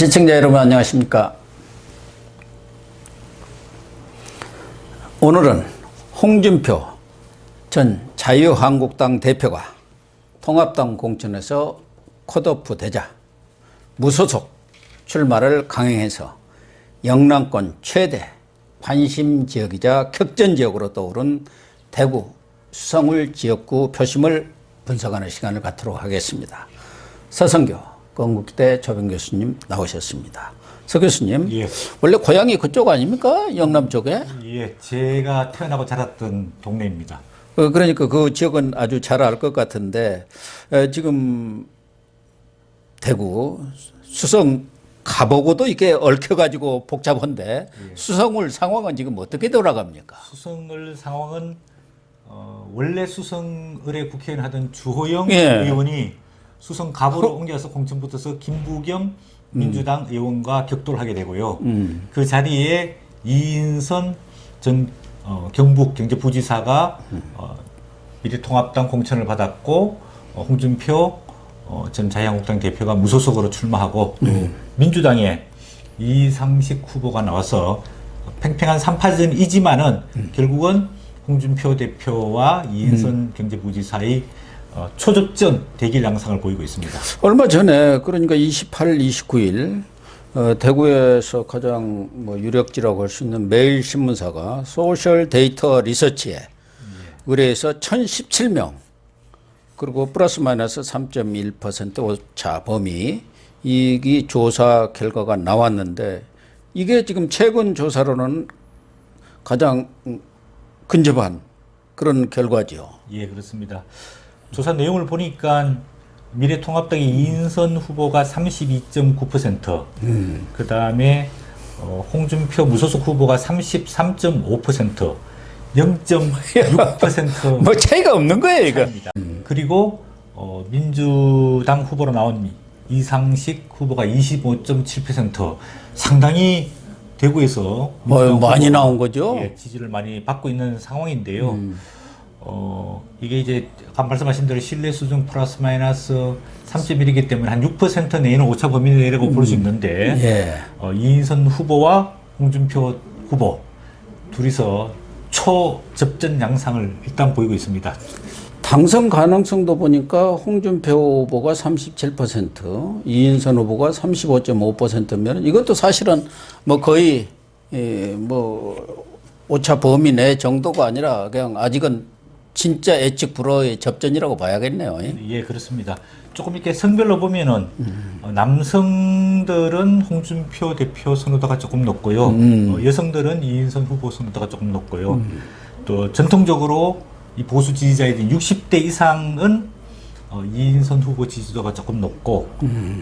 시청자 여러분 안녕하십니까. 오늘은 홍준표 전 자유한국당 대표가 통합당 공천에서 컷오프 되자 무소속 출마를 강행해서 영남권 최대 관심 지역이자 격전 지역으로 떠오른 대구 수성울 지역구 표심을 분석하는 시간을 갖도록 하겠습니다. 서성교 건국대 조병 교수님 나오셨습니다. 서 교수님, 예. 원래 고향이 그쪽 아닙니까? 영남 쪽에? 예, 제가 태어나고 자랐던 동네입니다. 그러니까 그 지역은 아주 잘 알 것 같은데 지금 대구 수성 가보고도 이게 얽혀가지고 복잡한데 수성을 상황은 지금 어떻게 돌아갑니까? 수성을 상황은 원래 수성을의 국회의원 하던 주호영 예. 의원이 수성 가보로 옮겨서 공천 붙어서 김부겸 민주당 의원과 격돌을 하게 되고요. 그 자리에 이인선 전 경북 경제부지사가 미래통합당 공천을 받았고 홍준표 전 자유한국당 대표가 무소속으로 출마하고 또 민주당의 이상식 후보가 나와서 팽팽한 3파전이지만은 결국은 홍준표 대표와 이인선 경제부지사의 초접전 대결 양상을 보이고 있습니다. 얼마 전에 그러니까 28일, 29일 대구에서 가장 유력지라고 할 수 있는 매일신문사가 소셜 데이터 리서치에 의뢰해서 1017명 그리고 플러스 마이너스 3.1% 오차 범위 이 조사 결과가 나왔는데 이게 지금 최근 조사로는 가장 근접한 그런 결과죠. 예, 그렇습니다. 조사 내용을 보니까 미래통합당의 이인선 후보가 32.9%, 그 다음에 홍준표 무소속 후보가 33.5%, 0.6% 뭐 차이가 없는 거예요, 이거. 차이입니다. 그리고 민주당 후보로 나온 이상식 후보가 25.7%, 상당히 대구에서 많이 나온 거죠. 예, 지지를 많이 받고 있는 상황인데요. 이게 이제 아까 말씀하신 대로 신뢰 수준 플러스 마이너스 3.1이기 때문에 한 6% 내에는 오차 범위 내라고 볼 수 있는데 이인선 후보와 홍준표 후보 둘이서 초접전 양상을 일단 보이고 있습니다. 당선 가능성도 보니까 홍준표 후보가 37%, 이인선 후보가 35.5%면 이것도 사실은 뭐 거의 오차 범위 내 정도가 아니라 그냥 아직은 진짜 예측 불허의 접전이라고 봐야겠네요. 예, 그렇습니다. 조금 이렇게 성별로 보면은 남성들은 홍준표 대표 선호도가 조금 높고요. 여성들은 이인선 후보 선호도가 조금 높고요. 또 전통적으로 이 보수 지지자인 60대 이상은 이인선 후보 지지도가 조금 높고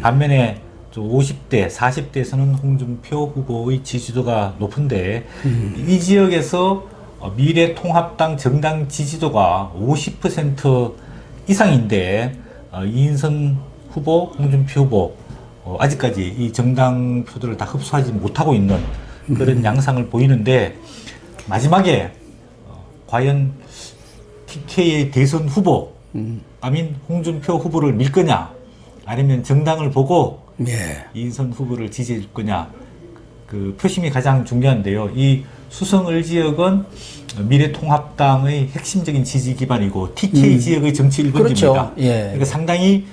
반면에 50대, 40대에서는 홍준표 후보의 지지도가 높은데 이 지역에서 미래통합당 정당 지지도가 50% 이상인데 이인선 후보, 홍준표 후보 아직까지 이 정당 표들을 다 흡수하지 못하고 있는 그런 양상을 보이는데 마지막에 과연 TK의 대선 후보 아닌 홍준표 후보를 밀 거냐 아니면 정당을 보고 이인선 후보를 지지해 줄 거냐 그 표심이 가장 중요한데요. 이 수성을 지역은 미래통합당의 핵심적인 지지 기반이고 TK 지역의 정치 1번지입니다. 그렇죠. 예. 그러니까 상당히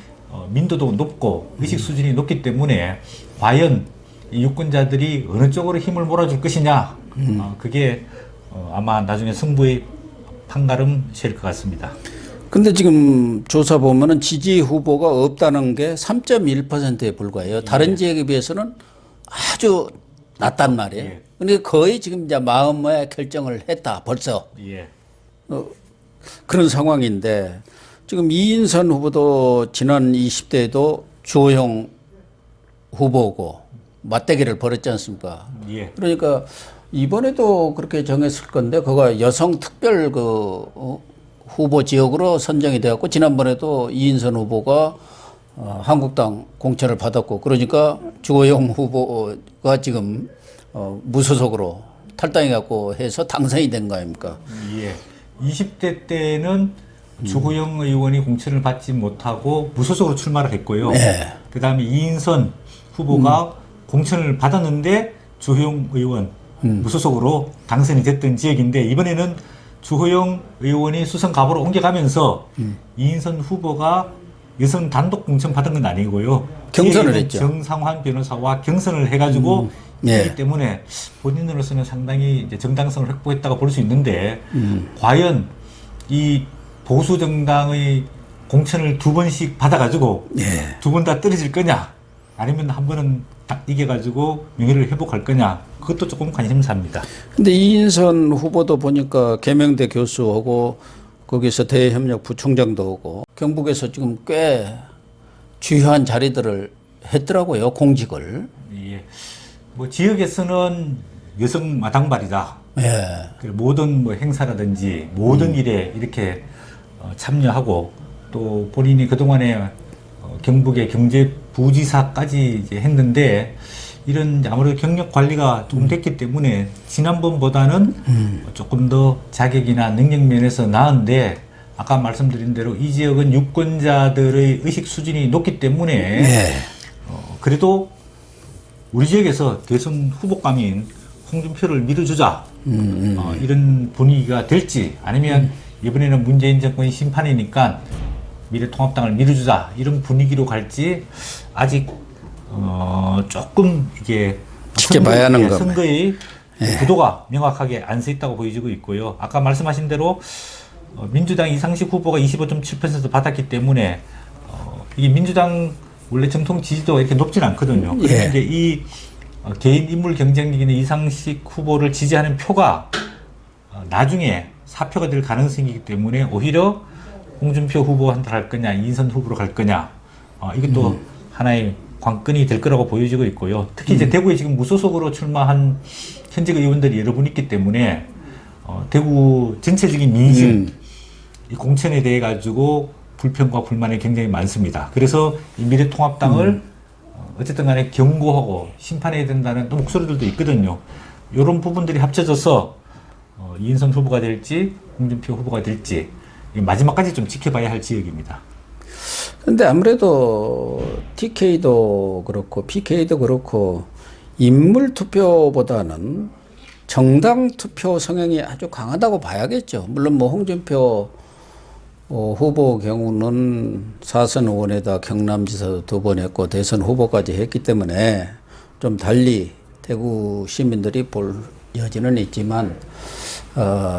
민도도 높고 의식 수준이 높기 때문에 과연 이 유권자들이 어느 쪽으로 힘을 몰아줄 것이냐 그게 아마 나중에 승부의 판가름 셀 것 같습니다. 근데 지금 조사 보면은 지지 후보가 없다는 게 3.1%에 불과해요. 다른 지역에 비해서는 아주 낮단 말이에요. 근데 거의 지금 이제 마음의 결정을 했다 벌써. 그런 상황인데 지금 이인선 후보도 지난 20대에도 주호영 후보고 맞대결을 벌였지 않습니까? 그러니까 이번에도 그렇게 정했을 건데 그거 여성 특별 후보 지역으로 선정이 되었고 지난번에도 이인선 후보가 한국당 공천을 받았고 그러니까 주호영 후보가 지금 무소속으로 탈당해갖고 해서 당선이 된 거 아닙니까? 20대 때는 주호영 의원이 공천을 받지 못하고 무소속으로 출마를 했고요. 그 다음에 이인선 후보가 공천을 받았는데 주호영 의원 무소속으로 당선이 됐던 지역인데 이번에는 주호영 의원이 수성 갑으로 옮겨가면서 이인선 후보가 여성 단독 공천 받은 건 아니고요. 경선을 했죠. 정상환 변호사와 경선을 해가지고 예. 이기 때문에 본인으로서는 상당히 이제 정당성을 확보했다고 볼 수 있는데 과연 이 보수 정당의 공천을 두 번씩 받아가지고 예. 두 번 다 떨어질 거냐 아니면 한 번은 딱 이겨가지고 명예를 회복할 거냐 그것도 조금 관심사입니다. 근데 이인선 후보도 보니까 계명대 교수하고 거기서 대협력 부총장도 하고 경북에서 지금 꽤 주요한 자리들을 했더라고요, 공직을. 예. 뭐 지역에서는 여성 마당발이다. 예. 모든 뭐 행사라든지 모든 일에 이렇게 참여하고 또 본인이 그동안에 경북의 경제부지사까지 이제 했는데 이런 이제 아무래도 경력 관리가 좀 됐기 때문에 지난번보다는 조금 더 자격이나 능력 면에서 나은데 아까 말씀드린 대로 이 지역은 유권자들의 의식 수준이 높기 때문에 예. 그래도 우리 지역에서 대선 후보감인 홍준표를 밀어주자 이런 분위기가 될지 아니면 이번에는 문재인 정권이 심판이니까 미래통합당을 밀어주자 이런 분위기로 갈지 아직 조금 이게 지켜봐야 하는 겁니다. 선거의 구도가 명확하게 안 서 있다고 보여지고 있고요. 아까 말씀하신 대로 민주당 이상식 후보가 25.7% 받았기 때문에 이게 민주당 원래 정통 지지도가 이렇게 높진 않거든요. 그런데 이제 이 개인 인물 경쟁력 있는 이상식 후보를 지지하는 표가 나중에 사표가 될 가능성이 있기 때문에 오히려 홍준표 후보한테 갈 거냐, 이인선 후보로 갈 거냐, 이것도 하나의 관건이 될 거라고 보여지고 있고요. 특히 이제 대구에 지금 무소속으로 출마한 현직 의원들이 여러 분 있기 때문에 대구 전체적인 민심, 이 공천에 대해 가지고 불평과 불만이 굉장히 많습니다. 그래서 이 미래통합당을 어쨌든 간에 경고하고 심판해야 된다는 또 목소리들도 있거든요. 이런 부분들이 합쳐져서 이인선 후보가 될지 홍준표 후보가 될지 마지막까지 좀 지켜봐야 할 지역입니다. 근데 아무래도 TK도 그렇고 PK도 그렇고 인물 투표보다는 정당 투표 성향이 아주 강하다고 봐야겠죠. 물론 뭐 홍준표 후보 경우는 사선 의원에다 경남지사도 2번 했고 대선 후보까지 했기 때문에 좀 달리 대구 시민들이 볼 여지는 있지만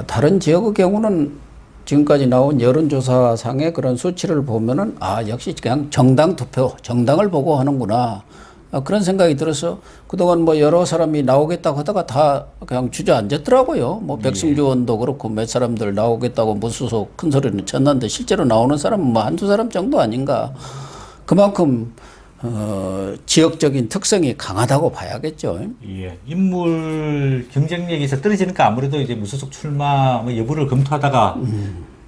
다른 지역의 경우는 지금까지 나온 여론조사상의 그런 수치를 보면은 역시 그냥 정당 투표, 정당을 보고 하는구나. 그런 생각이 들어서 그동안 뭐 여러 사람이 나오겠다고 하다가 다 그냥 주저앉았더라고요. 뭐 백승주 의원도 그렇고 몇 사람들 나오겠다고 무소속 큰 소리는 쳤는데 실제로 나오는 사람은 뭐 한두 사람 정도 아닌가. 그만큼 지역적인 특성이 강하다고 봐야겠죠. 예, 인물 경쟁력에서 떨어지니까 아무래도 이제 무소속 출마 여부를 검토하다가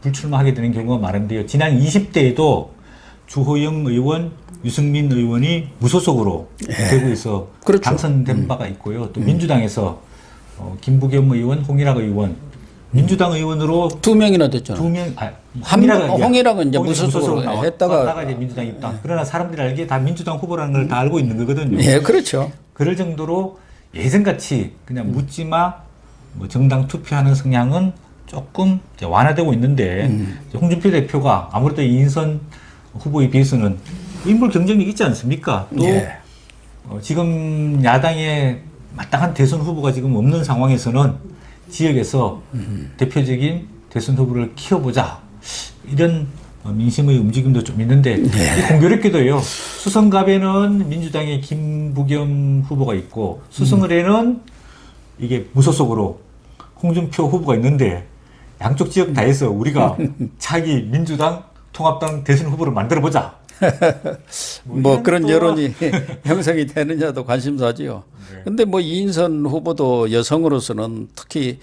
불출마하게 되는 경우가 많은데요. 지난 20대에도 주호영 의원, 유승민 의원이 무소속으로 대구에서 그렇죠. 당선된 바가 있고요. 또 민주당에서 김부겸 의원, 홍일학 의원, 민주당 의원으로 2명이나 됐잖아요. 2명, 홍일학은 이제 무소속으로 했다가 이제 민주당 입당. 그러나 사람들이 알기에 다 민주당 후보라는 걸 다 알고 있는 거거든요. 예, 그렇죠. 그럴 정도로 예전같이 그냥 묻지마 뭐 정당 투표하는 성향은 조금 이제 완화되고 있는데 이제 홍준표 대표가 아무래도 이인선 후보에 비해서는 인물 경쟁력이 있지 않습니까? 또 지금 야당에 마땅한 대선 후보가 지금 없는 상황에서는 지역에서 대표적인 대선 후보를 키워보자 이런 민심의 움직임도 좀 있는데 공교롭게도요. 수성갑에는 민주당의 김부겸 후보가 있고 수성을에는 이게 무소속으로 홍준표 후보가 있는데 양쪽 지역 다 해서 우리가 차기 민주당 통합당 대선 후보를 만들어보자. 뭐 그런 여론이 형성이 되느냐도 관심사지요. 근데 뭐 이인선 후보도 여성으로서는 특히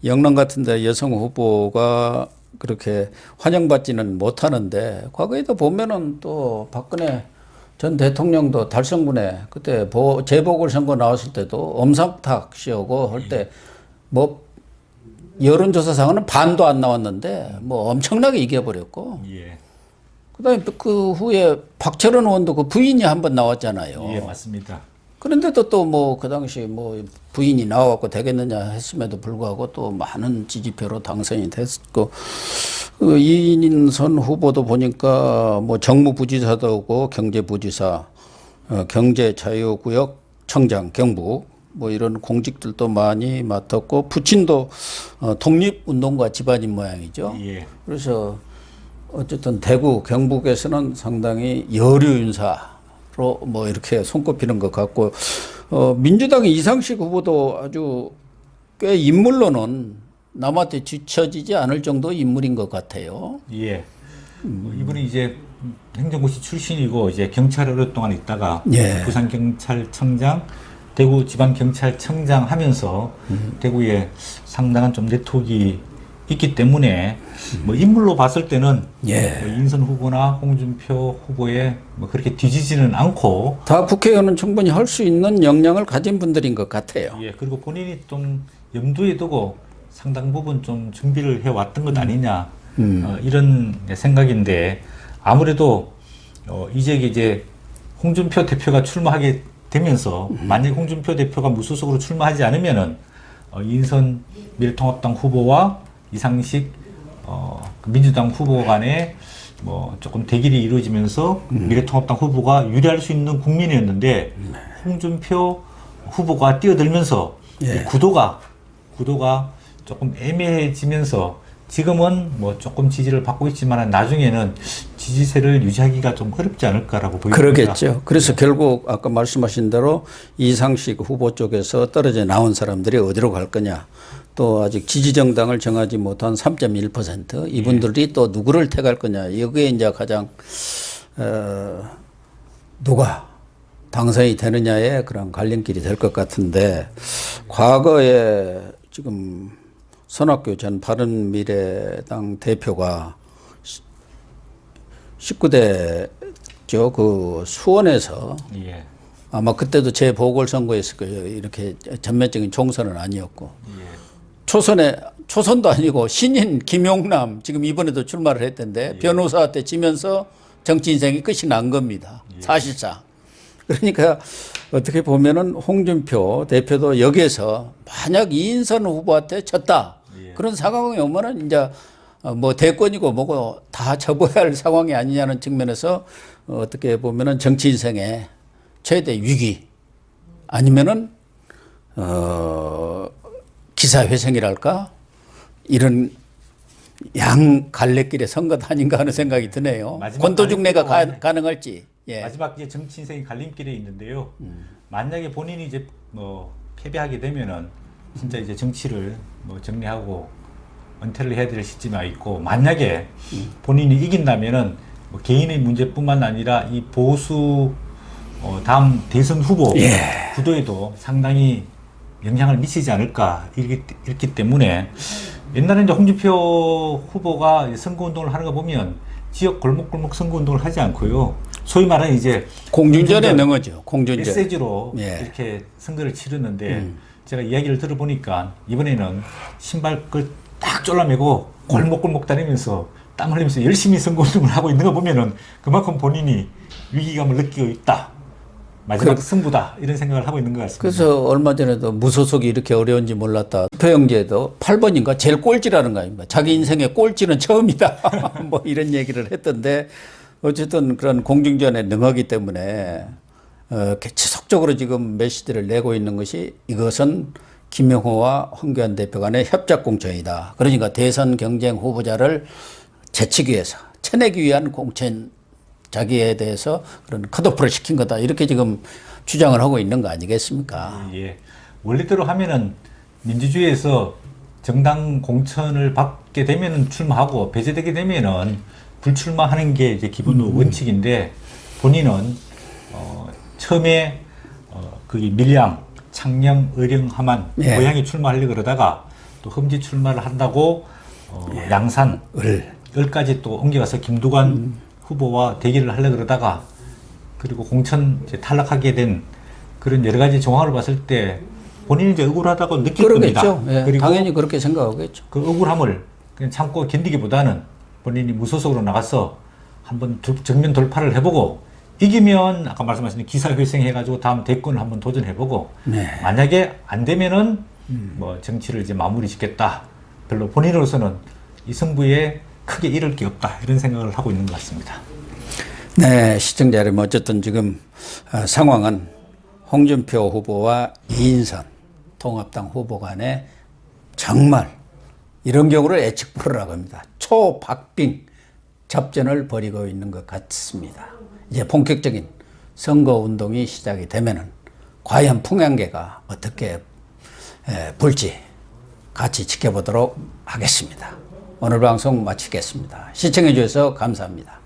영남 같은데 여성 후보가 그렇게 환영받지는 못하는데 과거에도 보면은 또 박근혜 전 대통령도 달성군에 그때 재보궐선거 나왔을 때도 엄상탁 씨하고 할 때 뭐 여론조사상은 반도 안 나왔는데 뭐 엄청나게 이겨버렸고 그다음에 그 후에 박철원 의원도 그 부인이 한번 나왔잖아요. 예, 맞습니다. 그런데도 또 뭐 그 당시 뭐 부인이 나와갖고 되겠느냐 했음에도 불구하고 또 많은 지지표로 당선이 됐고, 이인선 후보도 보니까 뭐 정무부지사도 하고 경제부지사, 경제자유구역 청장, 경북 뭐 이런 공직들도 많이 맡았고, 부친도 독립운동가 집안인 모양이죠. 예. 그래서 어쨌든 대구, 경북에서는 상당히 여류 인사로 뭐 이렇게 손꼽히는 것 같고, 민주당의 이상식 후보도 아주 꽤 인물로는 남한테 뒤처지지 않을 정도 인물인 것 같아요. 예. 이분이 이제 행정고시 출신이고 이제 경찰에 오랫동안 있다가 예. 부산경찰청장, 대구지방경찰청장 하면서 대구에 상당한 좀 네트워크가 있기 때문에 뭐 인물로 봤을 때는 예. 뭐 이인선 후보나 홍준표 후보에 뭐 그렇게 뒤지지는 않고, 다 국회의원은 충분히 할 수 있는 역량을 가진 분들인 것 같아요. 예, 그리고 본인이 좀 염두에 두고 상당 부분 좀 준비를 해왔던 것 아니냐, 이런 생각인데, 아무래도 이제 홍준표 대표가 출마하게 되면서 만약 홍준표 대표가 무소속으로 출마하지 않으면은 이인선 미래통합당 후보와 이상식 그 민주당 후보 간에 뭐 조금 대결이 이루어지면서 미래통합당 후보가 유리할 수 있는 국면이었는데, 홍준표 후보가 뛰어들면서 예. 이 구도가 조금 애매해지면서 지금은 뭐 조금 지지를 받고 있지만 나중에는 지지세를 유지하기가 좀 어렵지 않을까라고 보입니다. 그러겠죠. 그래서 결국 아까 말씀하신 대로 이상식 후보 쪽에서 떨어져 나온 사람들이 어디로 갈 거냐. 또 아직 지지정당을 정하지 못한 3.1% 이분들이 또 누구를 택할 거냐. 여기에 이제 가장 누가 당선이 되느냐의 그런 갈림길이 될 것 같은데, 과거에 지금 손학규 전 바른미래당 대표가 19대 그 수원에서 예. 아마 그때도 재보궐선거였을 거예요. 이렇게 전면적인 총선은 아니었고, 초선도 아니고 신인 김용남 지금 이번에도 출마를 했던데 변호사한테 지면서 정치 인생이 끝이 난 겁니다. 사실상. 그러니까 어떻게 보면은 홍준표 대표도 여기에서 만약 이인선 후보한테 졌다, 그런 상황이 오면은 이제 뭐 대권이고 뭐고 다 접어야 할 상황이 아니냐는 측면에서 어떻게 보면은 정치 인생의 최대 위기, 아니면은 기사회생이랄까, 이런 양 갈래길의 선거 아닌가 하는 생각이 드네요. 권도중내가 가능할지. 예. 마지막 이제 정치 인생이 갈림길에 있는데요. 만약에 본인이 이제 뭐 패배하게 되면은 진짜 이제 정치를 뭐 정리하고 은퇴를 해야 될 시점이 와 있고, 만약에 본인이 이긴다면은 뭐 개인의 문제뿐만 아니라 이 보수 다음 대선 후보 구도에도 상당히 영향을 미치지 않을까 이렇기 때문에, 옛날에 이제 홍준표 후보가 선거운동을 하는 거 보면 지역 골목골목 선거운동을 하지 않고요. 소위 말하는 이제 공중전에 넣어죠. 공중전. 메시지로 이렇게 선거를 치르는데, 제가 이야기를 들어보니까 이번에는 신발끈 딱 졸라매고 골목골목 다니면서 땀 흘리면서 열심히 선거운동을 하고 있는 거 보면은 그만큼 본인이 위기감을 느끼고 있다. 마지막 승부다. 이런 생각을 하고 있는 것 같습니다. 그래서 얼마 전에도 무소속이 이렇게 어려운지 몰랐다. 표영제도 8번인가 제일 꼴찌라는 거 아닙니까? 자기 인생의 꼴찌는 처음이다. 뭐 이런 얘기를 했던데, 어쨌든 그런 공중전에 능하기 때문에 지속적으로 지금 메시지를 내고 있는 것이, 이것은 김영호와 황교안 대표 간의 협작공천이다. 그러니까 대선 경쟁 후보자를 제치기 위해서, 쳐내기 위한 공천, 자기에 대해서 그런 컷오프를 시킨 거다. 이렇게 지금 주장을 하고 있는 거 아니겠습니까? 예. 원리대로 하면은 민주주의에서 정당 공천을 받게 되면은 출마하고, 배제되게 되면은 불출마하는 게 이제 기본 원칙인데, 본인은 처음에 그게 밀양, 창녕, 의령, 함안, 고향에 출마하려고 그러다가 또 험지 출마를 한다고 양산, 을까지 또 옮겨가서 김두관 후보와 대결을 하려고 그러다가, 그리고 공천 이제 탈락하게 된 그런 여러 가지 정황을 봤을 때 본인이 이제 억울하다고 느낄 겁니다. 그러겠죠. 예, 그리고 당연히 그렇게 생각하겠죠. 그 억울함을 그냥 참고 견디기보다는 본인이 무소속으로 나가서 한번 정면 돌파를 해보고 이기면 아까 말씀하신 기사회생해가지고 다음 대권을 한번 도전해보고 네. 만약에 안 되면은 뭐 정치를 이제 마무리 짓겠다. 별로 본인으로서는 이 승부에 크게 잃을 게 없다 이런 생각을 하고 있는 것 같습니다. 네, 시청자 여러분 어쨌든 지금 상황은 홍준표 후보와 이인선 통합당 후보 간에 정말 이런 경우를 예측불허라고 합니다. 초박빙 접전을 벌이고 있는 것 같습니다. 이제 본격적인 선거운동이 시작이 되면은 과연 풍향계가 어떻게 볼지 같이 지켜보도록 하겠습니다. 오늘 방송 마치겠습니다. 시청해 주셔서 감사합니다.